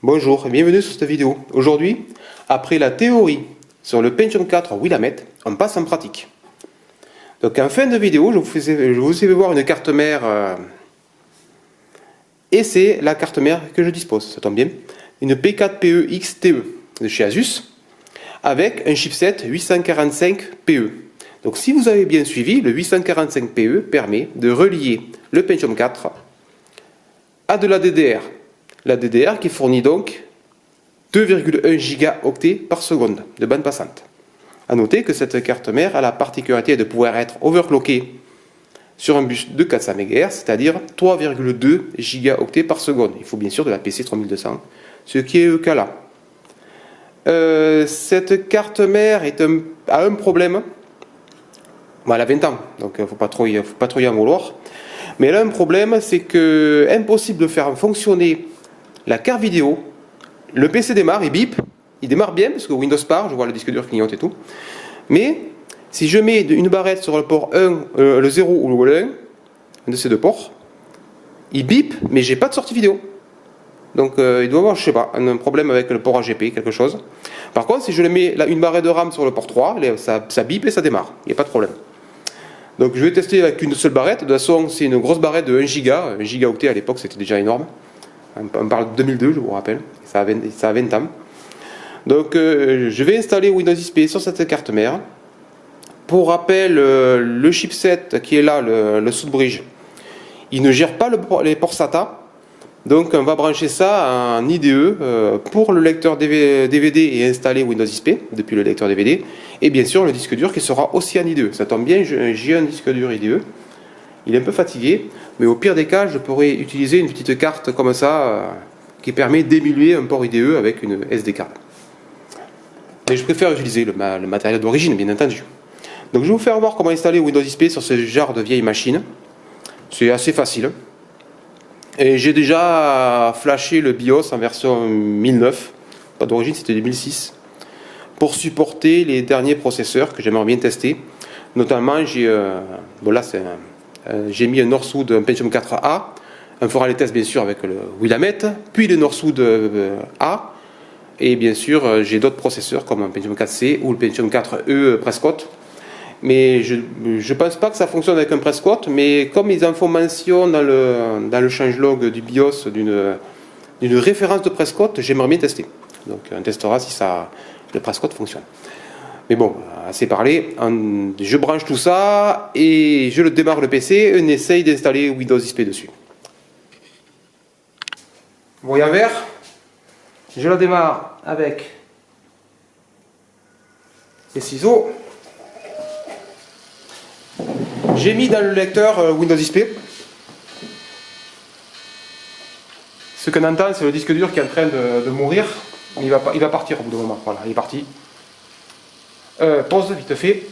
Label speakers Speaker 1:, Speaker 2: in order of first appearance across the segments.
Speaker 1: Bonjour et bienvenue sur cette vidéo. Aujourd'hui, après la théorie sur le Pentium 4 Willamette, on passe en pratique. Donc en fin de vidéo, je vous fais voir une carte mère et c'est la carte mère que je dispose, ça tombe bien. Une P4PE XTE de chez Asus avec un chipset 845PE. Donc si vous avez bien suivi, le 845PE permet de relier le Pentium 4 à de la DDR. La DDR qui fournit donc 2,1 gigaoctets par seconde de bande passante. A noter que cette carte mère a la particularité de pouvoir être overclockée sur un bus de 400 MHz, c'est-à-dire 3,2 gigaoctets par seconde. Il faut bien sûr de la PC 3200, ce qui est le cas là. Cette carte mère a un problème. Bon, elle a 20 ans, donc il ne faut pas trop y en vouloir. Mais elle a un problème, c'est que impossible de faire fonctionner la carte vidéo. Le PC démarre, il bip, il démarre bien parce que Windows part, je vois le disque dur clignote et tout. Mais si je mets une barrette sur le port 1, le 0 ou le 1, un de ces deux ports, il bip, mais j'ai pas de sortie vidéo. Donc il doit y avoir, je sais pas, un problème avec le port AGP, quelque chose. Par contre, si je mets une barrette de RAM sur le port 3, ça bip et ça démarre, il n'y a pas de problème. Donc je vais tester avec une seule barrette. De toute façon, c'est une grosse barrette de 1 giga. 1 gigaoctet à l'époque, c'était déjà énorme. On parle de 2002, je vous rappelle. Ça a 20 ans. Donc je vais installer Windows XP sur cette carte mère. Pour rappel, le chipset qui est là, le Southbridge, il ne gère pas les ports SATA. Donc on va brancher ça en IDE pour le lecteur DVD et installer Windows XP depuis le lecteur DVD. Et bien sûr le disque dur qui sera aussi en IDE. Ça tombe bien, j'ai un disque dur IDE. Il est un peu fatigué, mais au pire des cas, je pourrais utiliser une petite carte comme ça qui permet d'émuler un port IDE avec une SD card. Mais je préfère utiliser le matériel d'origine, bien entendu. Donc je vais vous faire voir comment installer Windows XP sur ce genre de vieille machine. C'est assez facile. Et j'ai déjà flashé le BIOS en version 1009, pas d'origine, c'était 2006, pour supporter les derniers processeurs que j'aimerais bien tester. Notamment, j'ai mis un Northwood, un Pentium 4A. On fera les tests bien sûr avec le Willamette, puis le Northwood A. Et bien sûr, j'ai d'autres processeurs comme un Pentium 4C ou le Pentium 4E Prescott. Mais je ne pense pas que ça fonctionne avec un Prescott, mais comme ils en font mention dans le changelog du BIOS d'une référence de Prescott, j'aimerais bien tester. Donc on testera si le Prescott fonctionne. Mais bon, assez parlé, je branche tout ça et je démarre le PC et on essaye d'installer Windows XP dessus. Voyant vert, je la démarre avec les ciseaux. J'ai mis dans le lecteur Windows XP. Ce qu'on entend, c'est le disque dur qui est en train de mourir. Il va partir au bout d'un moment. Voilà, il est parti. Pause vite fait.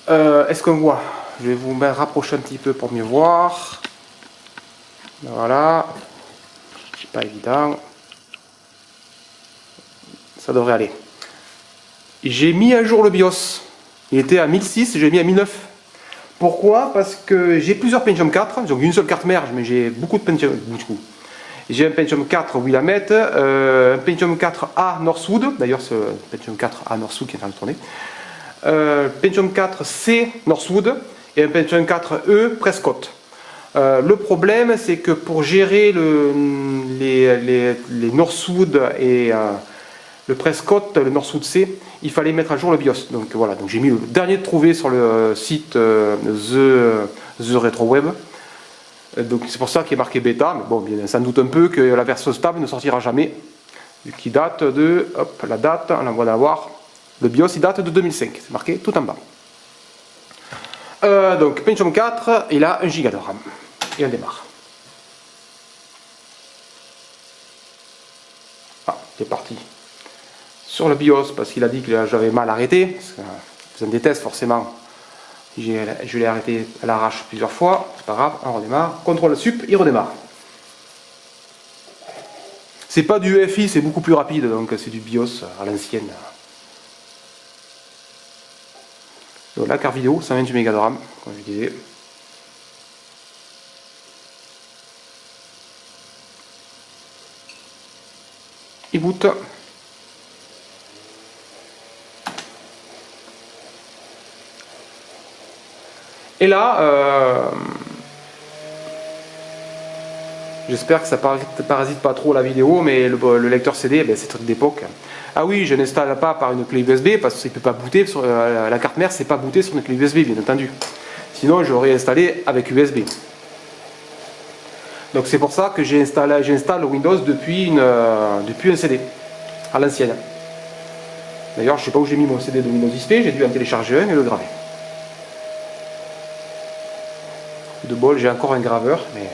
Speaker 1: Est-ce qu'on voit? Je vais vous rapprocher un petit peu pour mieux voir. Voilà. C'est pas évident. Ça devrait aller. J'ai mis à jour le BIOS. Il était à 1006, j'ai mis à 1009. Pourquoi? Parce que j'ai plusieurs Pentium 4, donc une seule carte mère, mais j'ai beaucoup de Pentium. J'ai un Pentium 4 Willamette, un Pentium 4A Northwood, d'ailleurs ce Pentium 4A Northwood qui est en train de tourner, Pentium 4C Northwood et un Pentium 4E Prescott. Le problème, c'est que pour gérer les Northwood et le Prescott, le Northwood C, il fallait mettre à jour le BIOS. Donc voilà, donc j'ai mis le dernier trouvé sur le site The Retro Web. Donc c'est pour ça qu'il est marqué bêta, mais bon, bien, ça doute un peu que la version stable ne sortira jamais. Qui date de, hop, la date, on la voit d'avoir. Le BIOS il date de 2005, c'est marqué tout en bas. Donc Pentium 4, il a 1 Go de RAM. Et on démarre. Ah, c'est parti. Sur le BIOS, parce qu'il a dit que j'avais mal arrêté. Faisant des tests, forcément, je l'ai arrêté à l'arrache plusieurs fois. C'est pas grave, on redémarre. CTRL SUP, il redémarre. C'est pas du UEFI, c'est beaucoup plus rapide, donc c'est du BIOS à l'ancienne. Donc la carte vidéo, 128 Go de RAM, comme je disais. il boot. Et là, j'espère que ça parasite pas trop la vidéo, mais le lecteur CD, ben, c'est truc d'époque. Ah oui, je n'installe pas par une clé USB parce qu'il ne peut pas booter sur la carte mère, c'est pas booter sur une clé USB, bien entendu. Sinon, j'aurais installé avec USB. Donc c'est pour ça que j'installe Windows depuis un CD, à l'ancienne. D'ailleurs, je ne sais pas où j'ai mis mon CD de Windows XP, j'ai dû en télécharger un et le graver. De bol, j'ai encore un graveur, mais...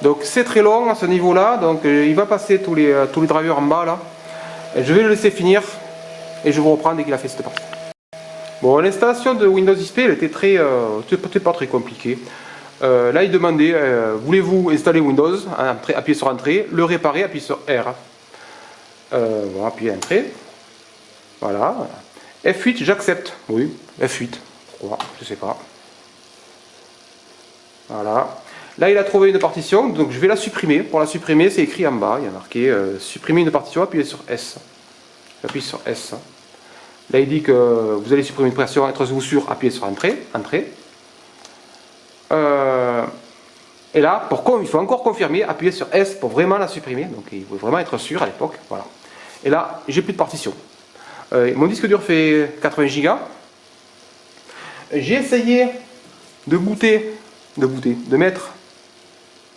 Speaker 1: Donc c'est très long à ce niveau-là, donc il va passer tous les drivers en bas là. Et je vais le laisser finir et je vous reprends dès qu'il a fait cette partie. Bon, l'installation de Windows XP, elle était c'était pas très compliquée. Là, il demandait, voulez-vous installer Windows? Appuyez sur Entrée, le réparer, appuyez sur R. Bon, appuyez Entrée. Voilà. F8, j'accepte. Oui, F8. Pourquoi? Je sais pas. Voilà. Là, il a trouvé une partition, donc je vais la supprimer. Pour la supprimer, c'est écrit en bas, il y a marqué supprimer une partition, appuyez sur S. J'appuie sur S. Là, il dit que vous allez supprimer une partition, êtes-vous sûr, appuyez sur Entrée. Et là, il faut encore confirmer, appuyez sur S pour vraiment la supprimer. Donc, il faut vraiment être sûr à l'époque. Voilà. Et là, j'ai plus de partition. Mon disque dur fait 80 Go. J'ai essayé de mettre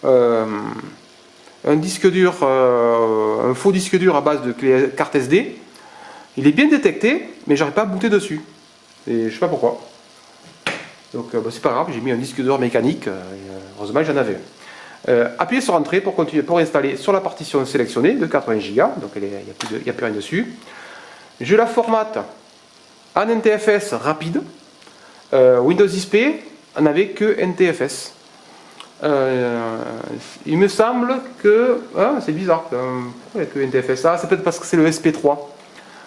Speaker 1: un disque dur, un faux disque dur à base de carte SD. Il est bien détecté, mais j'arrive pas à booter dessus. Et je sais pas pourquoi. Donc bah, c'est pas grave, j'ai mis un disque dur mécanique. Heureusement j'en avais un. Appuyez sur Entrée pour continuer, pour installer sur la partition sélectionnée de 80 Go. Donc il n'y a plus rien dessus. Je la formate en NTFS rapide. Windows XP n'avait que NTFS. Il me semble que... Ah, c'est bizarre. Pourquoi il n'y a que NTFS? Ah, c'est peut-être parce que c'est le SP3.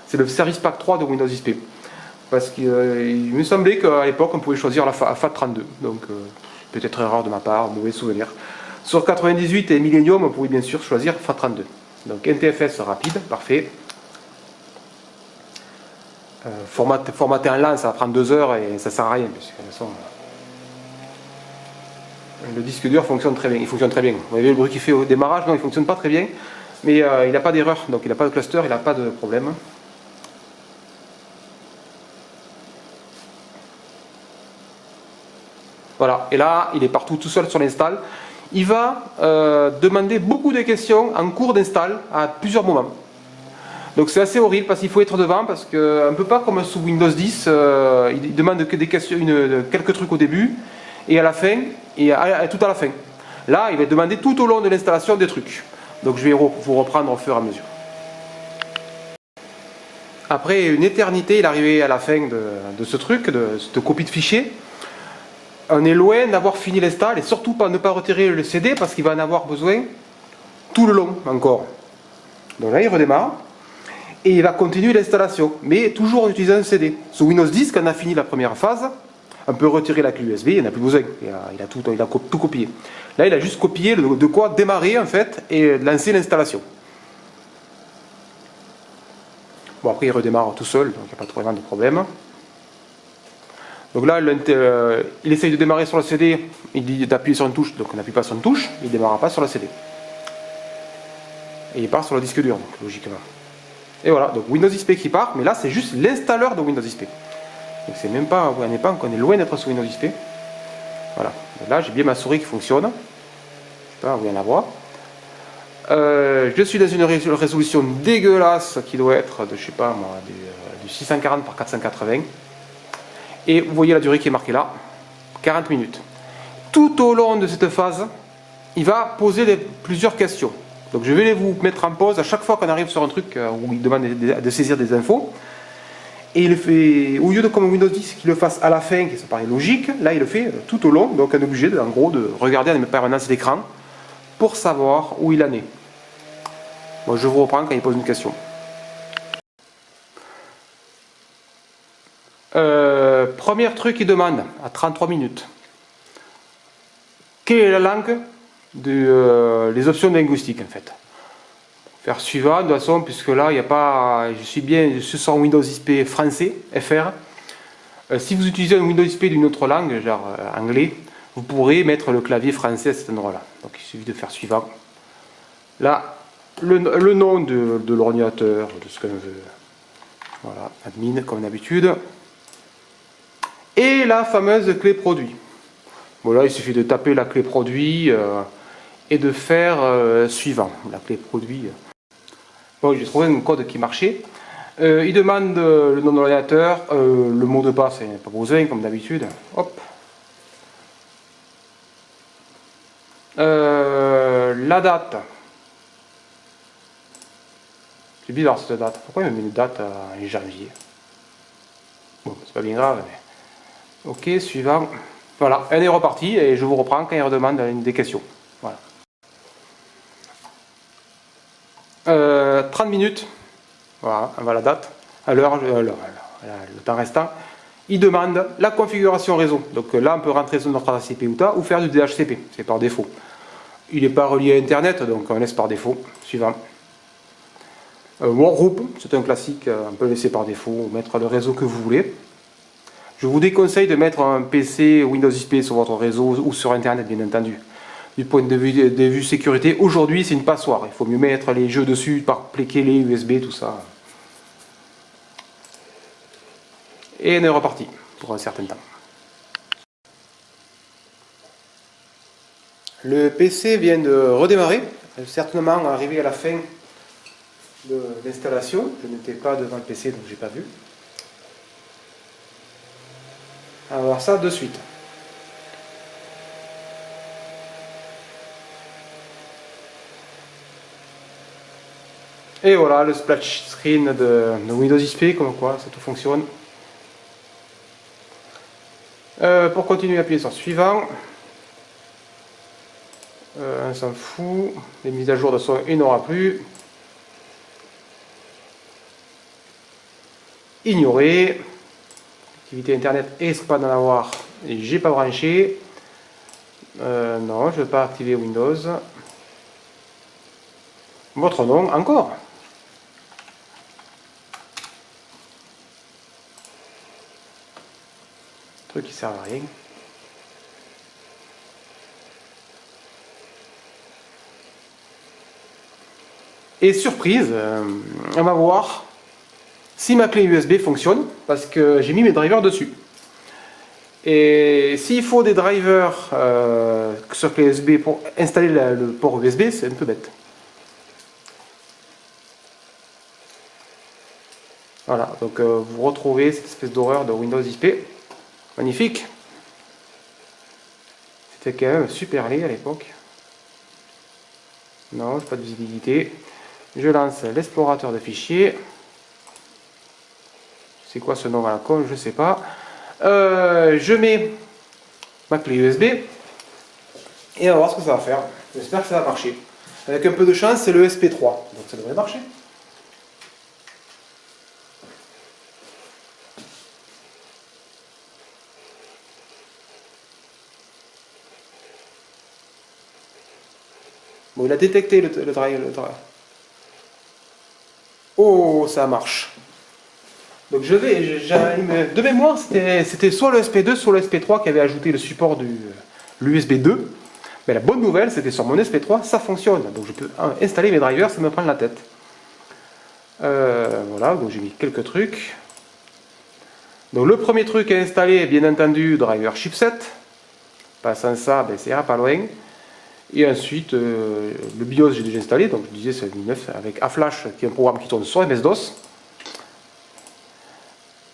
Speaker 1: C'est le Service Pack 3 de Windows XP. Parce qu'il me semblait qu'à l'époque, on pouvait choisir la FAT32. Donc, peut-être erreur de ma part, mauvais souvenir. Sur 98 et Millennium, on pouvait bien sûr choisir FAT32. Donc, NTFS rapide, parfait. Formater un LAN, ça va prendre 2 heures et ça sert à rien. Parce que, de toute façon, le disque dur fonctionne très bien. Il fonctionne très bien. Vous avez vu le bruit qu'il fait au démarrage? Non, il ne fonctionne pas très bien. Mais il n'a pas d'erreur. Donc, il n'a pas de cluster, il n'a pas de problème. Voilà, et là, il est partout tout seul sur l'install. Il va demander beaucoup de questions en cours d'install à plusieurs moments. Donc c'est assez horrible parce qu'il faut être devant, parce que un peu pas comme sous Windows 10, il demande que des questions, quelques trucs au début et à la fin, et tout à la fin. Là, il va demander tout au long de l'installation des trucs. Donc je vais vous reprendre au fur et à mesure. Après une éternité, il est arrivé à la fin de ce truc, de cette copie de fichier. On est loin d'avoir fini l'install et surtout ne pas retirer le CD parce qu'il va en avoir besoin tout le long encore. Donc là il redémarre et il va continuer l'installation, mais toujours en utilisant un CD. Sous Windows 10, quand on a fini la première phase, on peut retirer la clé USB, il n'a plus besoin, il a tout copié. Là il a juste copié de quoi démarrer en fait et lancer l'installation. Bon après il redémarre tout seul, donc il n'y a pas trop vraiment de problème. Donc là, il essaye de démarrer sur le CD, il dit d'appuyer sur une touche, donc on n'appuie pas sur une touche, il ne démarrera pas sur le CD. Et il part sur le disque dur, donc logiquement. Et voilà, donc Windows XP qui part, mais là c'est juste l'installeur de Windows XP. Donc c'est même pas, on est loin d'être sur Windows XP. Voilà, donc là j'ai bien ma souris qui fonctionne. Je sais pas, vous voyez la voix. Je suis dans une résolution dégueulasse qui doit être de, je sais pas moi, du 640 par 480. Et vous voyez la durée qui est marquée là, 40 minutes. Tout au long de cette phase, il va poser plusieurs questions. Donc je vais vous mettre en pause à chaque fois qu'on arrive sur un truc où il demande de saisir des infos. Et il le fait, au lieu de comme Windows 10 qu'il le fasse à la fin, qui ça paraît logique, là il le fait tout au long. Donc on est obligé en gros de regarder en permanence l'écran pour savoir où il en est. Bon, je vous reprends quand il pose une question. Premier truc qu'il demande à 33 minutes. Quelle est la langue les options linguistiques en fait. Faire suivant de toute façon, puisque là il n'y a pas, je suis sur Windows XP français, FR. Si vous utilisez un Windows XP d'une autre langue, genre anglais, vous pourrez mettre le clavier français à cet endroit-là. Donc il suffit de faire suivant. Là, le nom de l'ordinateur, de ce qu'on veut. Voilà, admin comme d'habitude. Et la fameuse clé produit. Bon là, il suffit de taper la clé produit et de faire suivant. La clé produit. Bon, j'ai trouvé un code qui marchait. Il demande le nom de l'ordinateur, le mot de passe, il n'y a pas besoin comme d'habitude. Hop. La date. C'est bizarre cette date. Pourquoi il me met une date en janvier? Bon, c'est pas bien grave. Mais... Ok, suivant. Voilà, on est reparti et je vous reprends quand il redemande des questions. Voilà. 30 minutes. Voilà, on va la date. À l'heure, le temps restant. Il demande la configuration réseau. Donc là, on peut rentrer sur notre adresse IP ou faire du DHCP. C'est par défaut. Il n'est pas relié à Internet, donc on laisse par défaut. Suivant. Workgroup, c'est un classique, on peut laisser par défaut, mettre le réseau que vous voulez. Je vous déconseille de mettre un PC Windows XP sur votre réseau ou sur Internet, bien entendu. Du point de vue sécurité, aujourd'hui c'est une passoire. Il faut mieux mettre les jeux dessus, par les USB, tout ça. Et on est reparti pour un certain temps. Le PC vient de redémarrer, certainement arrivé à la fin de l'installation. Je n'étais pas devant le PC donc j'ai pas vu. On va voir ça de suite. Et voilà le splash screen de Windows XP, comme quoi ça tout fonctionne. Pour continuer, appuyez sur suivant. On s'en fout. Les mises à jour de son, il n'y en aura plus. Ignorer. Activité internet, est-ce pas d'en avoir? J'ai pas branché. Non, je ne veux pas activer Windows. Votre nom, encore. Truc qui sert à rien. Et surprise, on va voir si ma clé USB fonctionne, parce que j'ai mis mes drivers dessus. Et s'il faut des drivers sur clé USB pour installer le port USB, c'est un peu bête. Voilà, donc vous retrouvez cette espèce d'horreur de Windows XP. Magnifique. C'était quand même super laid à l'époque. Non, pas de visibilité. Je lance l'explorateur de fichiers. C'est quoi ce nom à la con? Je sais pas. Je mets ma clé USB et on va voir ce que ça va faire. J'espère que ça va marcher. Avec un peu de chance, c'est le SP3, donc ça devrait marcher. Bon, il a détecté le driver. Oh, ça marche. Donc de mémoire, c'était soit le SP2, soit le SP3 qui avait ajouté le support de l'USB 2. Mais la bonne nouvelle, c'était sur mon SP3, ça fonctionne. Donc je peux installer mes drivers sans me prendre la tête. Voilà, donc j'ai mis quelques trucs. Donc le premier truc à installer, bien entendu, driver chipset. Passant ça, ben, ça ira pas loin. Et ensuite, le BIOS j'ai déjà installé, donc je disais c'est le 19 avec AFlash, qui est un programme qui tourne sur MS-DOS.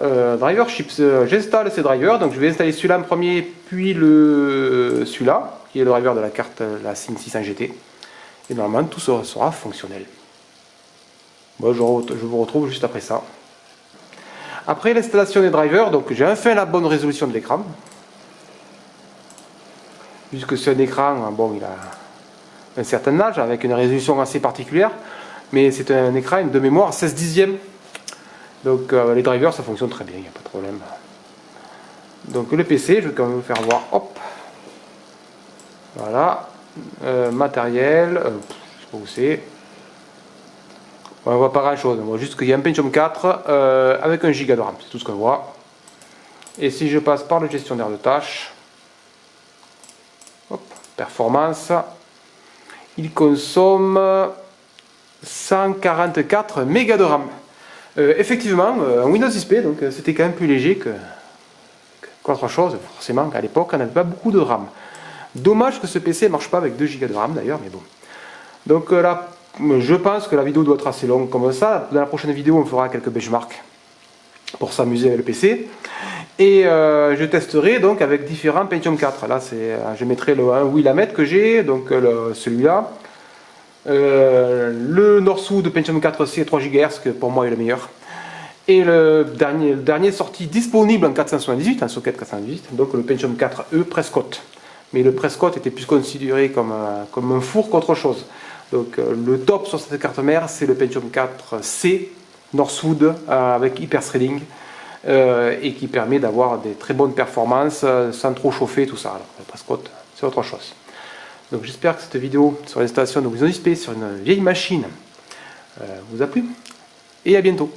Speaker 1: Driver chips, j'installe ces drivers, donc je vais installer celui-là en premier, puis celui-là, qui est le driver de la carte, la SIM 600 GT. Et normalement, tout sera fonctionnel. Bon, je vous retrouve juste après ça. Après l'installation des drivers, donc j'ai enfin la bonne résolution de l'écran. Puisque c'est un écran, bon, il a un certain âge, avec une résolution assez particulière, mais c'est un écran de mémoire 16 dixièmes. Donc les drivers, ça fonctionne très bien, il n'y a pas de problème. Donc le PC, je vais quand même vous faire voir, hop, voilà, matériel, je sais pas où c'est. On voit pas grand chose, on voit juste qu'il y a un Pentium 4 avec 1 Go de RAM, c'est tout ce qu'on voit. Et si je passe par le gestionnaire de tâches, hop, performance, il consomme 144 mégas de RAM. Effectivement, en Windows XP, donc c'était quand même plus léger qu'autre chose. Forcément, à l'époque, on n'avait pas beaucoup de RAM. Dommage que ce PC ne marche pas avec 2 Go de RAM d'ailleurs, mais bon. Donc là, je pense que la vidéo doit être assez longue comme ça. Dans la prochaine vidéo, on fera quelques benchmarks pour s'amuser avec le PC. Et je testerai donc avec différents Pentium 4. Là, je mettrai le 1 Willamette que j'ai, donc celui-là. Le Northwood Pentium 4C 3 GHz, que pour moi est le meilleur. Et le dernier sorti disponible en 478, en socket 478, donc le Pentium 4E Prescott. Mais le Prescott était plus considéré comme un four qu'autre chose. Donc le top sur cette carte mère, c'est le Pentium 4C Northwood avec hyper-threading et qui permet d'avoir des très bonnes performances sans trop chauffer, tout ça. Alors, le Prescott, c'est autre chose. Donc j'espère que cette vidéo sur l'installation de Windows XP sur une vieille machine vous a plu. Et à bientôt.